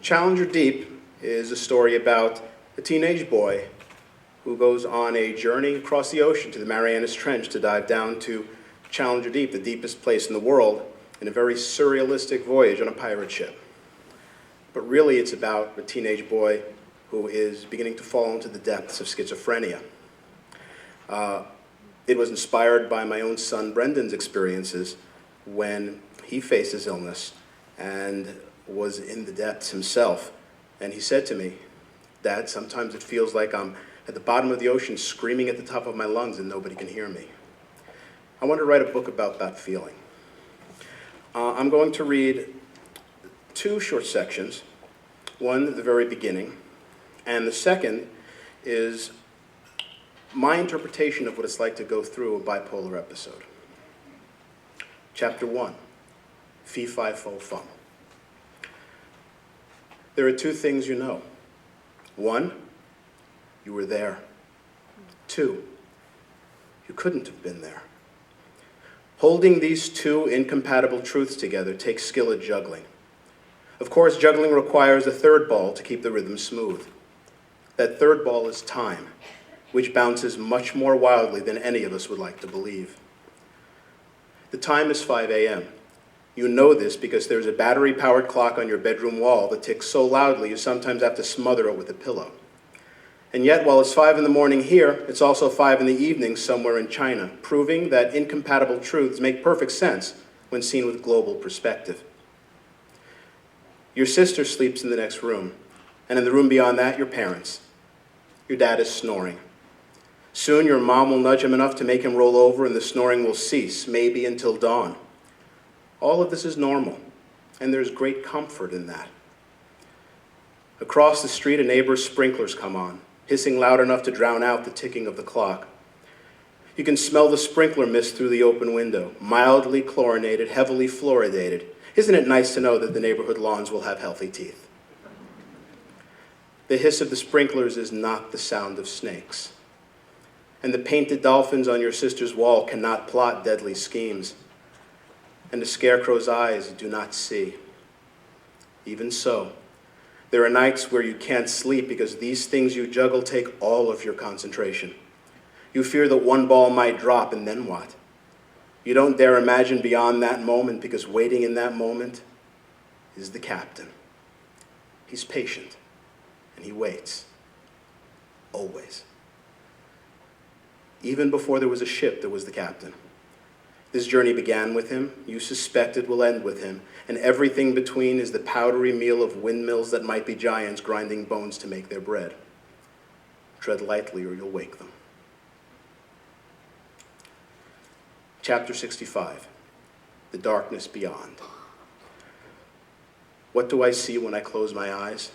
Challenger Deep is a story about a teenage boy who goes on a journey across the ocean to the Marianas Trench to dive down to Challenger Deep, the deepest place in the world, in a very surrealistic voyage on a pirate ship. But really it's about a teenage boy who is beginning to fall into the depths of schizophrenia. It was inspired by my own son Brendan's experiences when he faced his illness and was in the depths himself. And he said to me, "Dad, sometimes it feels like I'm at the bottom of the ocean screaming at the top of my lungs and nobody can hear me." I want to write a book about that feeling. I'm going to read two short sections, one at the very beginning, and the second is my interpretation of what it's like to go through a bipolar episode. Chapter 1, Fee Fi Fo Fum. There are two things you know. One, you were there. Two, you couldn't have been there. Holding these two incompatible truths together takes skill at juggling. Of course, juggling requires a third ball to keep the rhythm smooth. That third ball is time, which bounces much more wildly than any of us would like to believe. The time is 5 a.m. You know this because there's a battery-powered clock on your bedroom wall that ticks so loudly you sometimes have to smother it with a pillow. And yet, while it's 5 in the morning here, it's also 5 in the evening somewhere in China, proving that incompatible truths make perfect sense when seen with global perspective. Your sister sleeps in the next room, and in the room beyond that, your parents. Your dad is snoring. Soon your mom will nudge him enough to make him roll over and the snoring will cease, maybe until dawn. All of this is normal, and there's great comfort in that. Across the street, a neighbor's sprinklers come on, hissing loud enough to drown out the ticking of the clock. You can smell the sprinkler mist through the open window, mildly chlorinated, heavily fluoridated. Isn't it nice to know that the neighborhood lawns will have healthy teeth? The hiss of the sprinklers is not the sound of snakes. And the painted dolphins on your sister's wall cannot plot deadly schemes. And the scarecrow's eyes do not see. Even so, there are nights where you can't sleep because these things you juggle take all of your concentration. You fear that one ball might drop, and then what? You don't dare imagine beyond that moment because waiting in that moment is the captain. He's patient, and he waits. Always. Even before there was a ship, there was the captain. This journey began with him, you suspect it will end with him, and everything between is the powdery meal of windmills that might be giants grinding bones to make their bread. Tread lightly or you'll wake them. Chapter 65, The Darkness Beyond. What do I see when I close my eyes?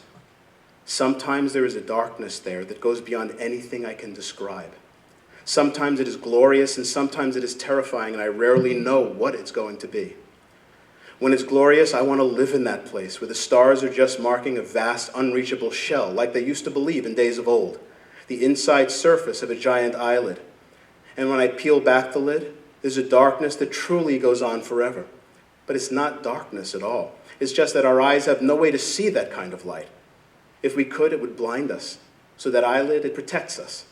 Sometimes there is a darkness there that goes beyond anything I can describe. Sometimes it is glorious and sometimes it is terrifying, and I rarely know what it's going to be. When it's glorious, I want to live in that place where the stars are just marking a vast, unreachable shell, like they used to believe in days of old, the inside surface of a giant eyelid. And when I peel back the lid, there's a darkness that truly goes on forever. But it's not darkness at all. It's just that our eyes have no way to see that kind of light. If we could, it would blind us. So that eyelid, it protects us.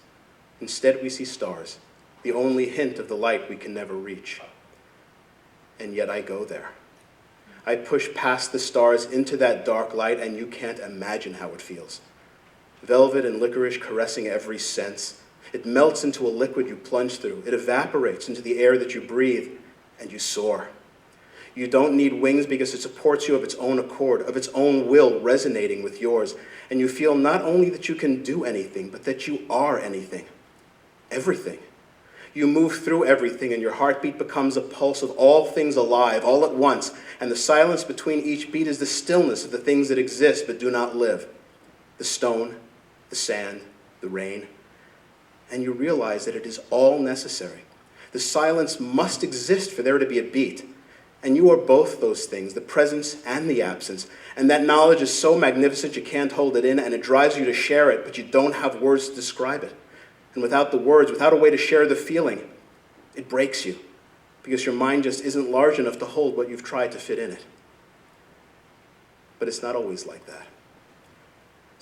Instead, we see stars, the only hint of the light we can never reach. And yet I go there. I push past the stars into that dark light, and you can't imagine how it feels. Velvet and licorice caressing every sense. It melts into a liquid you plunge through. It evaporates into the air that you breathe, and you soar. You don't need wings because it supports you of its own accord, of its own will resonating with yours. And you feel not only that you can do anything, but that you are anything. Everything. You move through everything, and your heartbeat becomes a pulse of all things alive, all at once, and the silence between each beat is the stillness of the things that exist but do not live. The stone, the sand, the rain. And you realize that it is all necessary. The silence must exist for there to be a beat. And you are both those things, the presence and the absence. And that knowledge is so magnificent you can't hold it in, and it drives you to share it, but you don't have words to describe it. And without the words, without a way to share the feeling, it breaks you because your mind just isn't large enough to hold what you've tried to fit in it. But it's not always like that.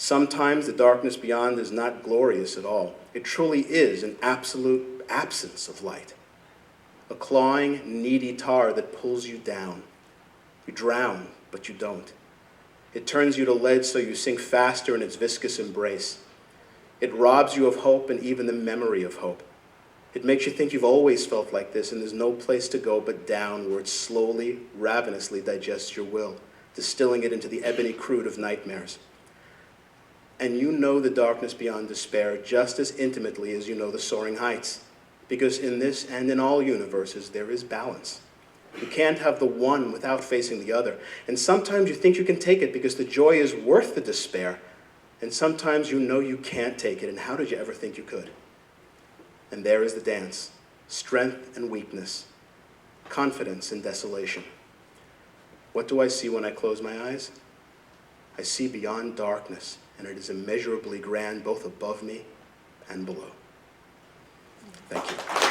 Sometimes the darkness beyond is not glorious at all. It truly is an absolute absence of light. A clawing, needy tar that pulls you down. You drown, but you don't. It turns you to lead so you sink faster in its viscous embrace. It robs you of hope and even the memory of hope. It makes you think you've always felt like this and there's no place to go but down, where it slowly, ravenously digests your will, distilling it into the ebony crude of nightmares. And you know the darkness beyond despair just as intimately as you know the soaring heights, because in this and in all universes there is balance. You can't have the one without facing the other, and sometimes you think you can take it because the joy is worth the despair, and sometimes you know you can't take it, and how did you ever think you could? And there is the dance, strength and weakness, confidence and desolation. What do I see when I close my eyes? I see beyond darkness, and it is immeasurably grand both above me and below. Thank you.